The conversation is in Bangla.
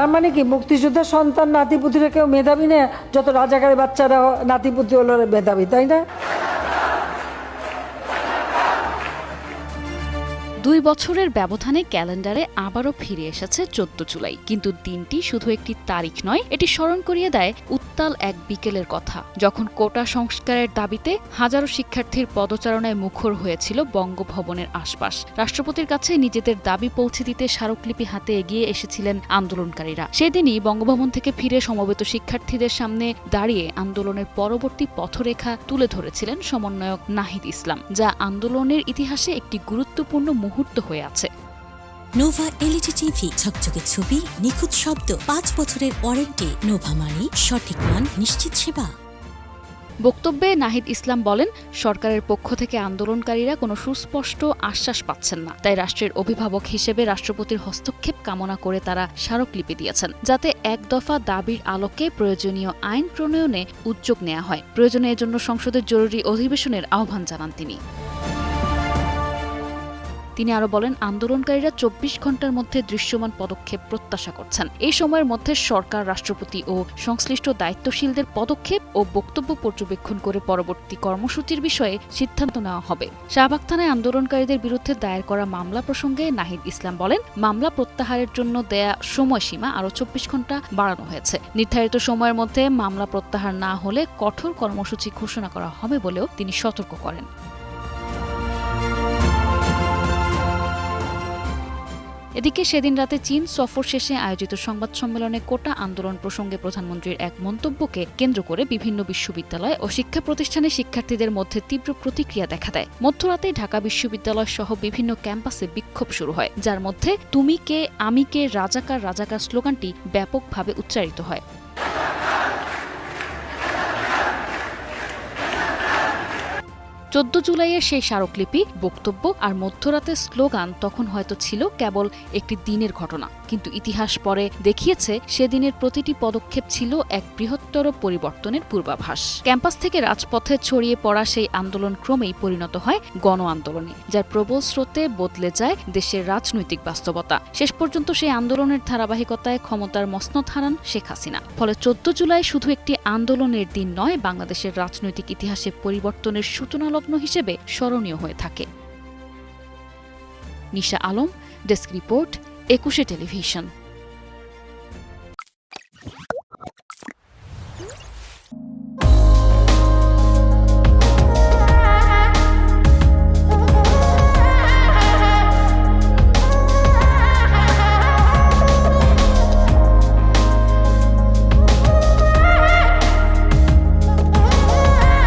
তার মানে কি মুক্তিযোদ্ধার সন্তান নাতিপুতিরা কেউ মেধাবী না, যত রাজাকারের বাচ্চারা নাতিপুতি হলো মেধাবী, তাই না? 2 বছরের ব্যবধানে ক্যালেন্ডারে আবারও ফিরে এসেছে 14 জুলাই। কিন্তু দিনটি শুধু একটি তারিখ নয়, এটি স্মরণ করিয়ে দেয় উত্তাল এক বিকেলের কথা, যখন কোটা সংস্কারের দাবিতে হাজারো শিক্ষার্থীর পদচারণায় মুখর হয়েছিল বঙ্গভবনের আশপাশ। রাষ্ট্রপতির কাছে নিজেদের দাবি পৌঁছে দিতে স্মারকলিপি হাতে এগিয়ে এসেছিলেন আন্দোলনকারীরা। সেদিনই বঙ্গভবন থেকে ফিরে সমবেত শিক্ষার্থীদের সামনে দাঁড়িয়ে আন্দোলনের পরবর্তী পথরেখা তুলে ধরেছিলেন সমন্বয়ক নাহিদ ইসলাম, যা আন্দোলনের ইতিহাসে একটি গুরুত্বপূর্ণ মুহূর্ত হয়ে আছে। নোভা এলইডি টিভি, ঝকঝকে ছবি, নিখুঁত শব্দ, 5 বছরের ওয়ারেন্টি। নোভা মানে সঠিক মান, নিশ্চিত সেবা। বক্তব্যে নাহিদ ইসলাম বলেন, সরকারের পক্ষ থেকে আন্দোলনকারীরা কোনো সুস্পষ্ট আশ্বাস পাচ্ছেন না, তাই রাষ্ট্রের অভিভাবক হিসেবে রাষ্ট্রপতির হস্তক্ষেপ কামনা করে তারা স্মারকলিপি দিয়েছেন, যাতে এক দফা দাবির আলোকে প্রয়োজনীয় আইন প্রণয়নে উদ্যোগ নেওয়া হয়। প্রয়োজনে এজন্য সংসদের জরুরি অধিবেশনের আহ্বান জানান তিনি। তিনি আরো বলেন, আন্দোলনকারীরা 24 ঘন্টার মধ্যে দৃশ্যমান পদক্ষেপ প্রত্যাশা করছেন। এই সময়ের মধ্যে সরকার, রাষ্ট্রপতি ও সংশ্লিষ্ট দায়িত্বশীলদের পদক্ষেপ ও বক্তব্য পর্যবেক্ষণ করে পরবর্তী কর্মসূচির বিষয়ে সিদ্ধান্ত নেওয়া হবে। শাহবাগ থানায় আন্দোলনকারীদের বিরুদ্ধে দায়ের করা মামলা প্রসঙ্গে নাহিদ ইসলাম বলেন, মামলা প্রত্যাহারের জন্য দেয়া সময়সীমা আরও 24 ঘন্টা বাড়ানো হয়েছে। নির্ধারিত সময়ের মধ্যে মামলা প্রত্যাহার না হলে কঠোর কর্মসূচি ঘোষণা করা হবে বলেও তিনি সতর্ক করেন। এদিকে সেদিন রাতে চীন সফর শেষে আয়োজিত সংবাদ সম্মেলনে কোটা আন্দোলন প্রসঙ্গে প্রধানমন্ত্রীর এক মন্তব্যকে কেন্দ্র করে বিভিন্ন বিশ্ববিদ্যালয় ও শিক্ষা প্রতিষ্ঠানের শিক্ষার্থীদের মধ্যে তীব্র প্রতিক্রিয়া দেখা দেয়। মধ্যরাতেই ঢাকা বিশ্ববিদ্যালয় সহ বিভিন্ন ক্যাম্পাসে বিক্ষোভ শুরু হয়, যার মধ্যে তুমি কে, আমি কে, রাজাকার রাজাকার স্লোগানটি ব্যাপকভাবে উচ্চারিত হয়। 14 জুলাইয়ের সেই স্মারকলিপি, বক্তব্য আর মধ্যরাতের স্লোগান তখন হয়তো ছিল কেবল একটি দিনের ঘটনা, কিন্তু ইতিহাস পরে দেখিয়েছে সেদিনের প্রতিটি পদক্ষেপ ছিল এক বৃহত্তর পরিবর্তনের পূর্বাভাস। ক্যাম্পাস থেকে রাজপথে ছড়িয়ে পড়া সেই আন্দোলন ক্রমেই পরিণত হয় গণ আন্দোলনে, যার প্রবল স্রোতে বদলে যায় দেশের রাজনৈতিক বাস্তবতা। শেষ পর্যন্ত সেই আন্দোলনের ধারাবাহিকতায় ক্ষমতার মসনদ হারান শেখ হাসিনা। ফলে 14 জুলাই শুধু একটি আন্দোলনের দিন নয়, বাংলাদেশের রাজনৈতিক ইতিহাসে পরিবর্তনের সূচনা হিসেবে স্মরণীয় হয়ে থাকে। নিশা আলম, ডেস্ক রিপোর্ট, 21 টেলিভিশন।